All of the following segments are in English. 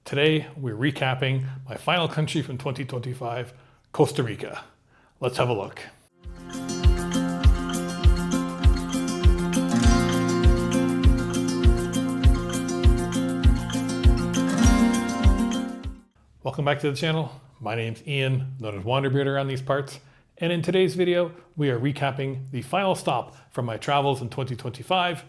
Today, we're recapping my final country from 2025, Costa Rica. Let's have a look. Welcome back to the channel. My name's Ian, known as WanderBeard around these parts. And in today's video, we are recapping the final stop from my travels in 2025,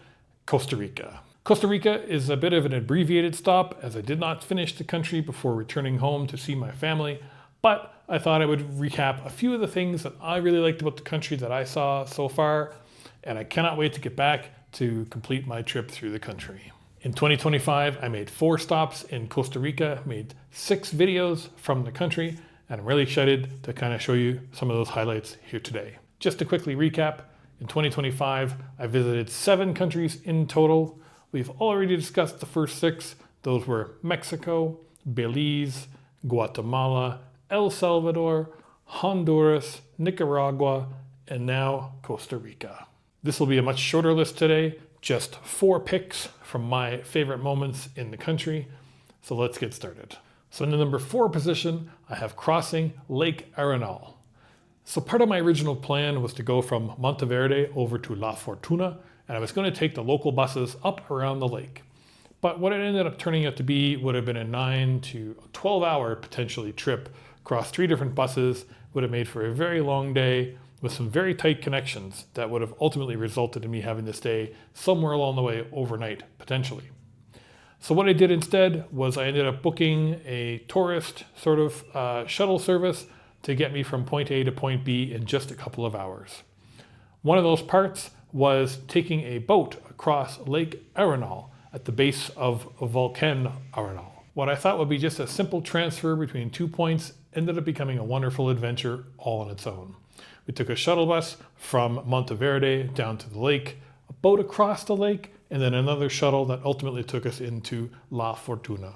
Costa Rica. Costa Rica is a bit of an abbreviated stop as I did not finish the country before returning home to see my family, but I thought I would recap a few of the things that I really liked about the country that I saw so far, and I cannot wait to get back to complete my trip through the country. In 2025, I made 4 stops in Costa Rica, made 6 videos from the country, and I'm really excited to kind of show you some of those highlights here today. Just to quickly recap, in 2025, I visited 7 countries in total. We've already discussed the first 6. Those were Mexico, Belize, Guatemala, El Salvador, Honduras, Nicaragua, and now Costa Rica. This will be a much shorter list today, just 4 picks from my favorite moments in the country. So let's get started. So in the number 4 position, I have crossing Lake Arenal. So part of my original plan was to go from Monteverde over to La Fortuna, and I was going to take the local buses up around the lake. But what it ended up turning out to be would have been a 9 to 12 hour potentially trip across 3 different buses, would have made for a very long day with some very tight connections that would have ultimately resulted in me having to stay somewhere along the way overnight, potentially. So what I did instead was I ended up booking a tourist sort of shuttle service to get me from point A to point B in just a couple of hours. One of those parts was taking a boat across Lake Arenal at the base of Volcan Arenal. What I thought would be just a simple transfer between 2 points ended up becoming a wonderful adventure all on its own. We took a shuttle bus from Monteverde down to the lake, a boat across the lake, and then another shuttle that ultimately took us into La Fortuna.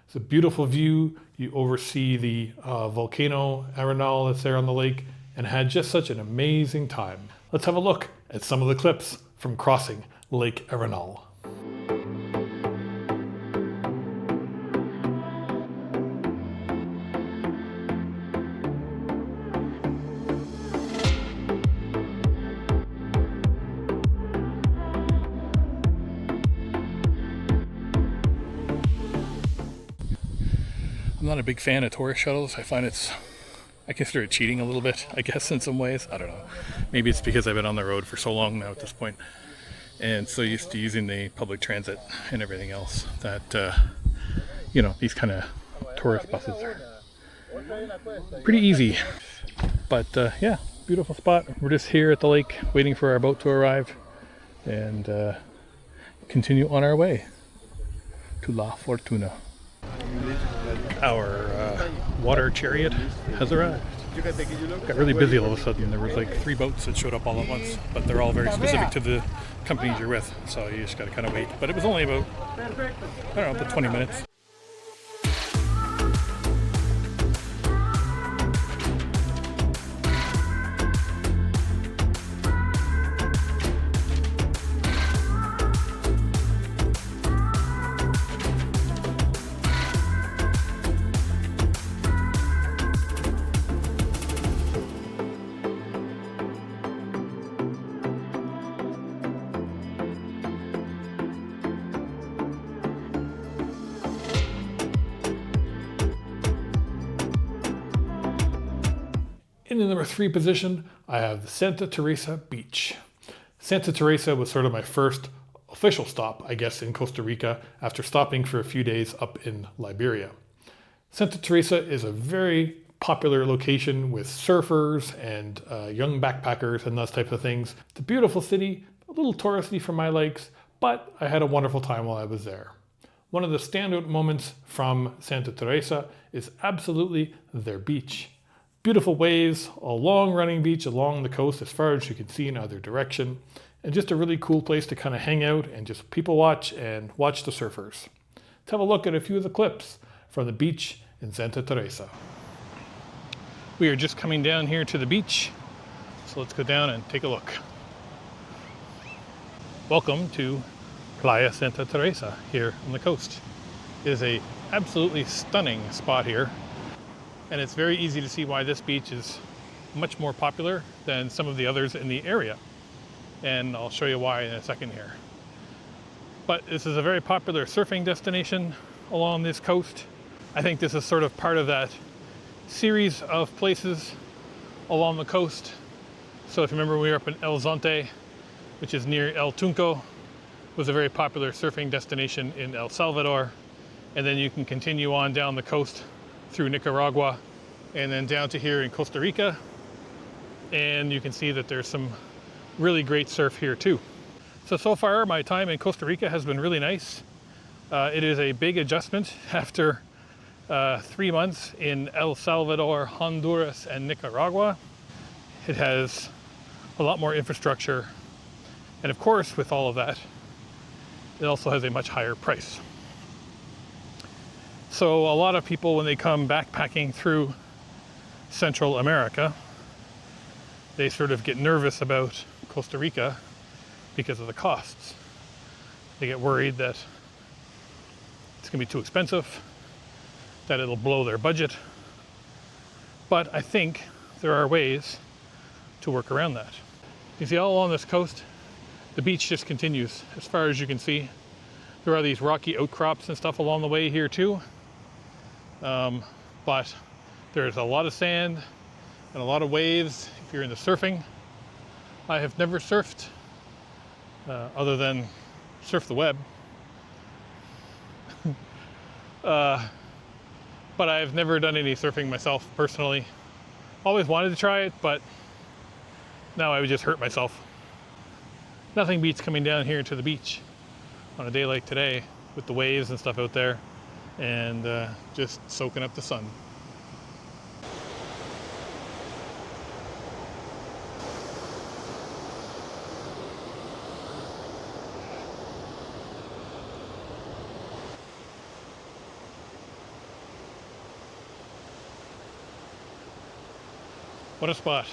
It's a beautiful view. You oversee the volcano Arenal that's there on the lake and had just such an amazing time. Let's have a look at some of the clips from crossing Lake Arenal. I'm not a big fan of tourist shuttles. I consider it cheating a little bit, I guess, in some ways. I don't know. Maybe it's because I've been on the road for so long now at this point and so used to using the public transit and everything else that, these kind of tourist buses are pretty easy. But yeah, beautiful spot. We're just here at the lake waiting for our boat to arrive and continue on our way to La Fortuna. Our water chariot has arrived. Got really busy all of a sudden. There was like 3 boats that showed up all at once, but they're all very specific to the companies you're with, so you just got to kind of wait. But it was only about, about 20 minutes. In the number 3 position, I have Santa Teresa Beach. Santa Teresa was sort of my first official stop, I guess, in Costa Rica after stopping for a few days up in Liberia. Santa Teresa is a very popular location with surfers and young backpackers and those types of things. It's a beautiful city, a little touristy for my likes, but I had a wonderful time while I was there. One of the standout moments from Santa Teresa is absolutely their beach. Beautiful waves, a long running beach along the coast as far as you can see in either direction, and just a really cool place to kind of hang out and just people watch and watch the surfers. Let's have a look at a few of the clips from the beach in Santa Teresa. We are just coming down here to the beach, so let's go down and take a look. Welcome to Playa Santa Teresa here on the coast. It is a absolutely stunning spot here. And it's very easy to see why this beach is much more popular than some of the others in the area. And I'll show you why in a second here. But this is a very popular surfing destination along this coast. I think this is sort of part of that series of places along the coast. So if you remember, we were up in El Zonte, which is near El Tunco, was a very popular surfing destination in El Salvador. And then you can continue on down the coast through Nicaragua and then down to here in Costa Rica. And you can see that there's some really great surf here too. So far my time in Costa Rica has been really nice. It is a big adjustment after 3 months in El Salvador, Honduras, and Nicaragua. It has a lot more infrastructure. And of course, with all of that, it also has a much higher price. So a lot of people, when they come backpacking through Central America, they sort of get nervous about Costa Rica because of the costs. They get worried that it's going to be too expensive, that it'll blow their budget. But I think there are ways to work around that. You see, all along this coast, the beach just continues as far as you can see. There are these rocky outcrops and stuff along the way here too. But there's a lot of sand and a lot of waves if you're into surfing. I have never surfed other than surf the web. But I've never done any surfing myself personally. Always wanted to try it, but now I would just hurt myself. Nothing beats coming down here to the beach on a day like today with the waves and stuff out there and just soaking up the sun. What a spot.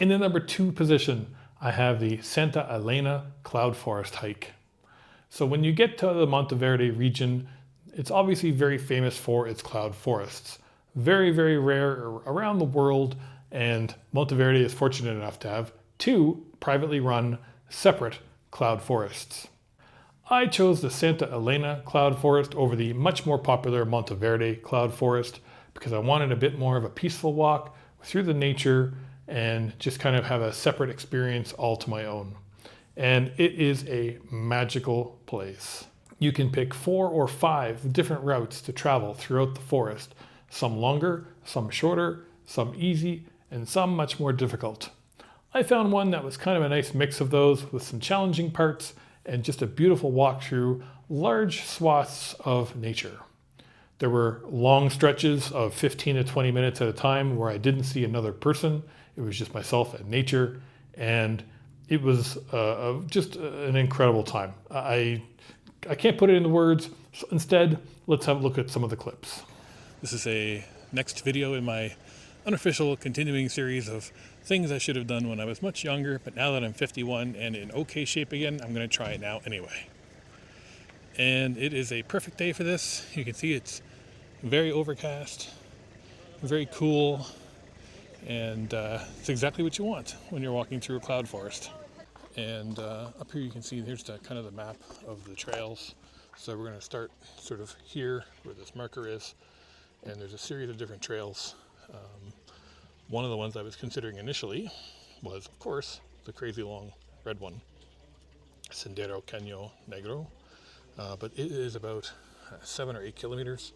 In the number 2 position, I have the Santa Elena Cloud Forest hike. So when you get to the Monteverde region, it's obviously very famous for its cloud forests. Very, very rare around the world, and Monteverde is fortunate enough to have 2 privately run, separate cloud forests. I chose the Santa Elena Cloud Forest over the much more popular Monteverde Cloud Forest because I wanted a bit more of a peaceful walk through the nature and just kind of have a separate experience all to my own. And it is a magical place. You can pick 4 or 5 different routes to travel throughout the forest, some longer, some shorter, some easy, and some much more difficult. I found one that was kind of a nice mix of those with some challenging parts and just a beautiful walk through large swaths of nature. There were long stretches of 15 to 20 minutes at a time where I didn't see another person. It was just myself and nature, and it was just an incredible time. I can't put it into words. So instead, let's have a look at some of the clips. This is a next video in my unofficial continuing series of things I should have done when I was much younger, but now that I'm 51 and in okay shape again, I'm going to try it now anyway. And it is a perfect day for this. You can see it's very overcast, very cool, and it's exactly what you want when you're walking through a cloud forest. And up here you can see here's the kind of the map of the trails. So we're going to start sort of here where this marker is, and there's a series of different trails. One of the ones I was considering initially was, of course, the crazy long red one, Sendero Caño Negro, but it is about 7 or 8 kilometers,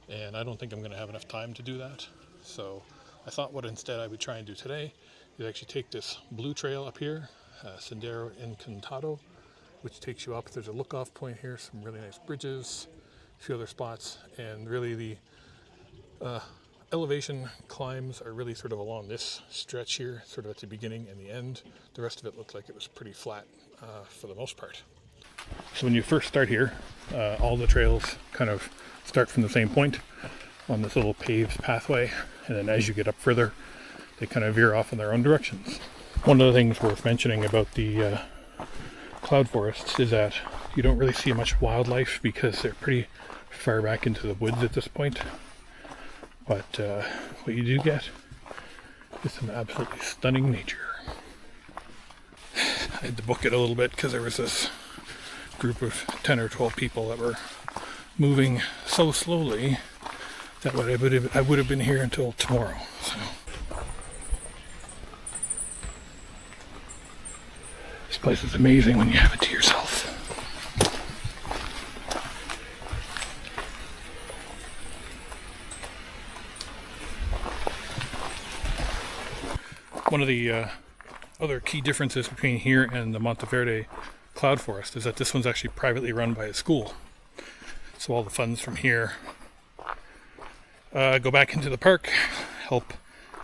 and I don't think I'm going to have enough time to do that. So I thought what instead I would try and do today is actually take this blue trail up here, Sendero Encantado, which takes you up. There's a look-off point here, some really nice bridges, a few other spots, and really the elevation climbs are really sort of along this stretch here, sort of at the beginning and the end. The rest of it looked like it was pretty flat for the most part. So when you first start here, all the trails kind of start from the same point on this little paved pathway, and then as you get up further, they kind of veer off in their own directions. One of the things worth mentioning about the cloud forests is that you don't really see much wildlife because they're pretty far back into the woods at this point. But what you do get is some absolutely stunning nature. I had to book it a little bit because there was this group of 10 or 12 people that were moving so slowly that I would have been here until tomorrow. So this place is amazing when you have it to yourself. One of the other key differences between here and the Mult.dev cloud forest is that this one's actually privately run by a school. So all the funds from here go back into the park, help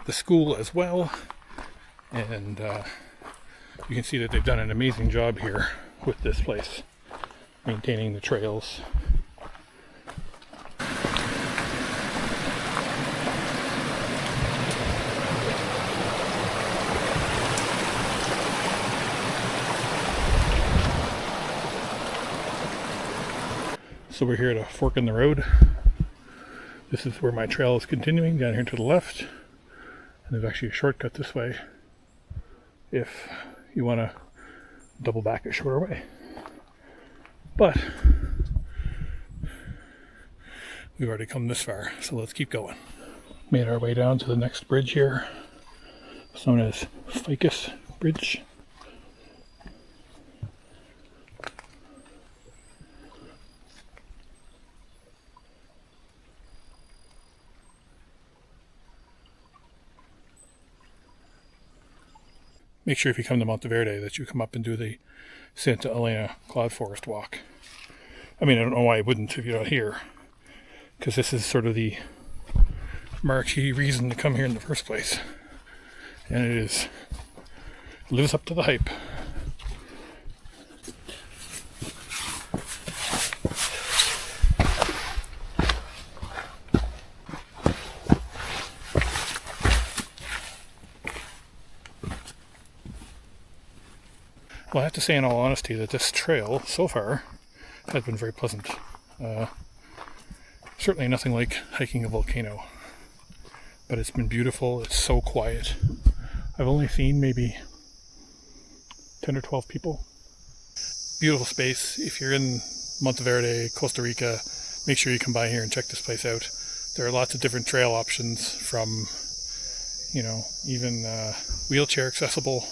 the school as well, and you can see that they've done an amazing job here with this place, maintaining the trails. So we're here at a fork in the road. This is where my trail is continuing, down here to the left. And there's actually a shortcut this way if you want to double back a shorter way. But we've already come this far, so let's keep going. Made our way down to the next bridge here. It's known as Ficus Bridge. Make sure if you come to Mult.dev that you come up and do the Santa Elena Cloud Forest walk. I mean, I don't know why I wouldn't if you're not here, because this is sort of the marquee reason to come here in the first place. And it lives up to the hype. Well, I have to say in all honesty that this trail so far has been very pleasant. Certainly nothing like hiking a volcano, but it's been beautiful. It's so quiet. I've only seen maybe 10 or 12 people. Beautiful space. If you're in Mult.dev, Costa Rica, make sure you come by here and check this place out. There are lots of different trail options from, even wheelchair accessible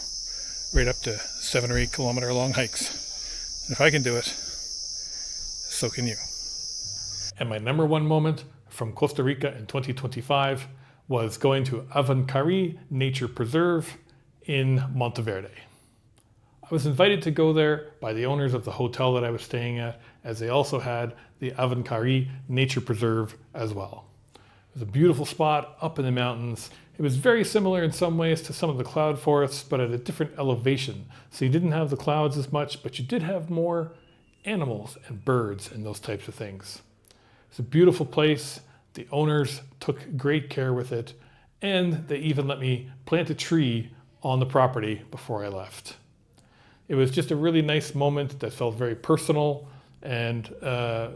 right up to 7 or 8 kilometer long hikes. And if I can do it, so can you. And my number one moment from Costa Rica in 2025 was going to Avancari Nature Preserve in Mult.dev. I was invited to go there by the owners of the hotel that I was staying at, as they also had the Avancari Nature Preserve as well. It was a beautiful spot up in the mountains. It was very similar in some ways to some of the cloud forests, but at a different elevation. So you didn't have the clouds as much, but you did have more animals and birds and those types of things. It's a beautiful place. The owners took great care with it, and they even let me plant a tree on the property before I left. It was just a really nice moment that felt very personal and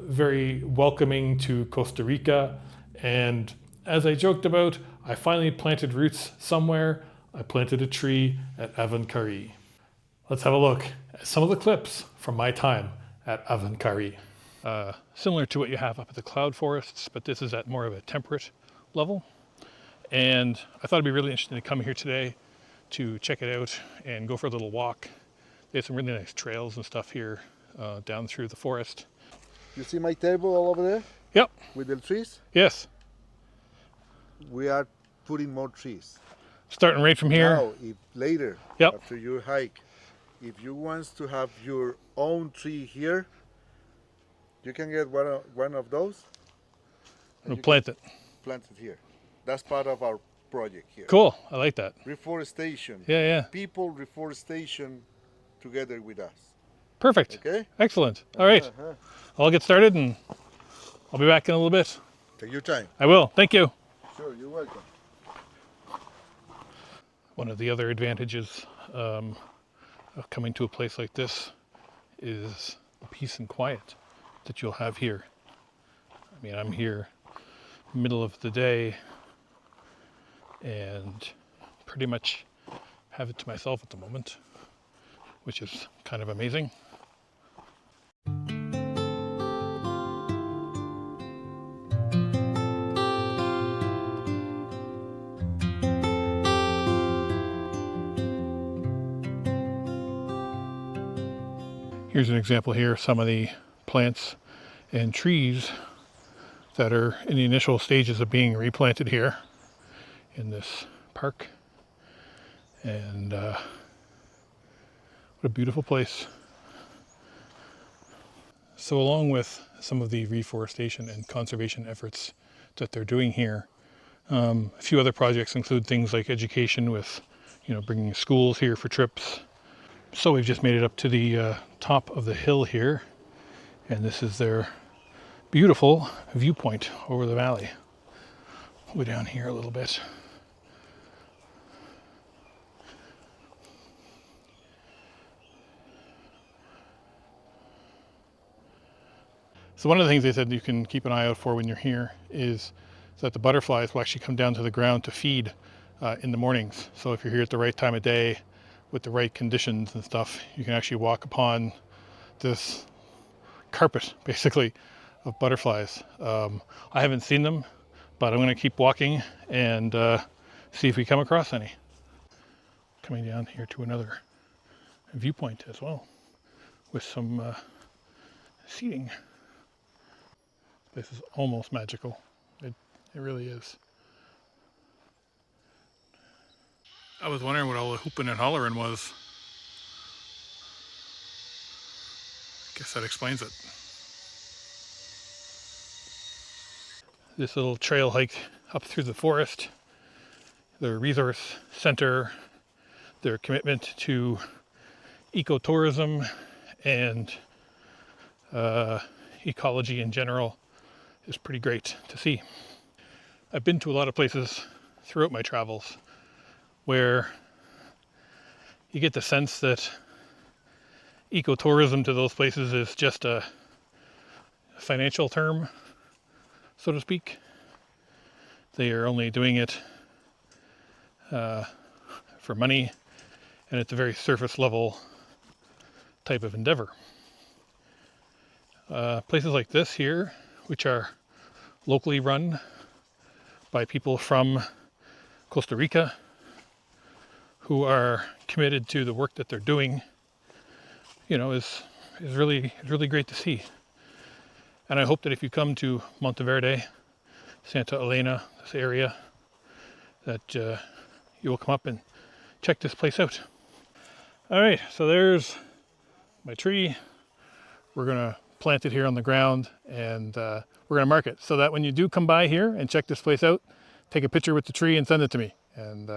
very welcoming to Costa Rica. And as I joked about, I finally planted roots somewhere. I planted a tree at Avancari. Let's have a look at some of the clips from my time at Avancari. Similar to what you have up at the cloud forests, but this is at more of a temperate level. And I thought it'd be really interesting to come here today to check it out and go for a little walk. They have some really nice trails and stuff here down through the forest. You see my table all over there? Yep. With the trees? Yes. We are putting more trees. Starting right from here? Now, if later, yep, after you hike, if you want to have your own tree here, you can get one of those. We'll plant it. Plant it here. That's part of our project here. Cool. I like that. Reforestation. Yeah, yeah. People reforestation together with us. Perfect. Okay. Excellent. All right. I'll get started and I'll be back in a little bit. Take your time. I will. Thank you. Sure, you're welcome. One of the other advantages of coming to a place like this is the peace and quiet that you'll have here. I mean, I'm here middle of the day and pretty much have it to myself at the moment, which is kind of amazing. Here's an example here of some of the plants and trees that are in the initial stages of being replanted here in this park. And what a beautiful place. So along with some of the reforestation and conservation efforts that they're doing here, a few other projects include things like education with, bringing schools here for trips. So we've just made it up to the top of the hill here, and this is their beautiful viewpoint over the valley. We'll go down here a little bit. So one of the things they said you can keep an eye out for when you're here is that the butterflies will actually come down to the ground to feed in the mornings. So if you're here at the right time of day with the right conditions and stuff, you can actually walk upon this carpet, basically, of butterflies. I haven't seen them, but I'm going to keep walking and see if we come across any. Coming down here to another viewpoint as well, with some seating. This is almost magical. It really is. I was wondering what all the hooping and hollering was. Guess that explains it. This little trail hike up through the forest, their resource center, their commitment to ecotourism and ecology in general is pretty great to see. I've been to a lot of places throughout my travels where you get the sense that ecotourism to those places is just a financial term, so to speak. They are only doing it for money, and it's a very surface level type of endeavor. Places like this here, which are locally run by people from Costa Rica who are committed to the work that they're doing, is really great to see. And I hope that if you come to Mult.dev, Santa Elena, this area, that you will come up and check this place out. All right, so there's my tree. We're gonna plant it here on the ground, and we're gonna mark it so that when you do come by here and check this place out, take a picture with the tree and send it to me, and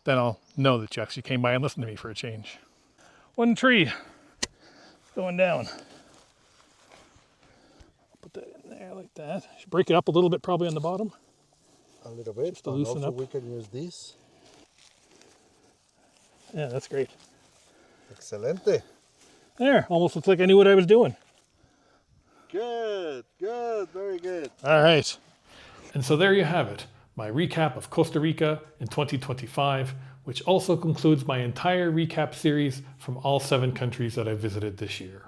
then I'll know that you actually came by and listened to me for a change. One tree going down. Put that in there like that. Should break it up a little bit probably on the bottom. A little bit, just to loosen up. We can use this. Yeah, that's great. Excelente. There, almost looks like I knew what I was doing. Good, very good. All right. And so there you have it, my recap of Costa Rica in 2025, which also concludes my entire recap series from all 7 countries that I visited this year.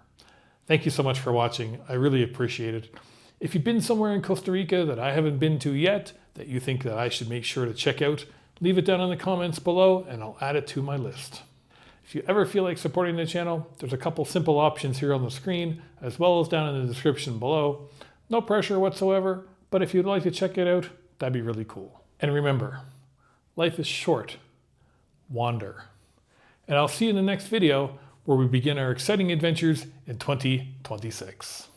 Thank you so much for watching. I really appreciate it. If you've been somewhere in Costa Rica that I haven't been to yet, that you think that I should make sure to check out, leave it down in the comments below and I'll add it to my list. If you ever feel like supporting the channel, there's a couple simple options here on the screen, as well as down in the description below. No pressure whatsoever, but if you'd like to check it out, that'd be really cool. And remember, life is short. Wander. And I'll see you in the next video where we begin our exciting adventures in 2026.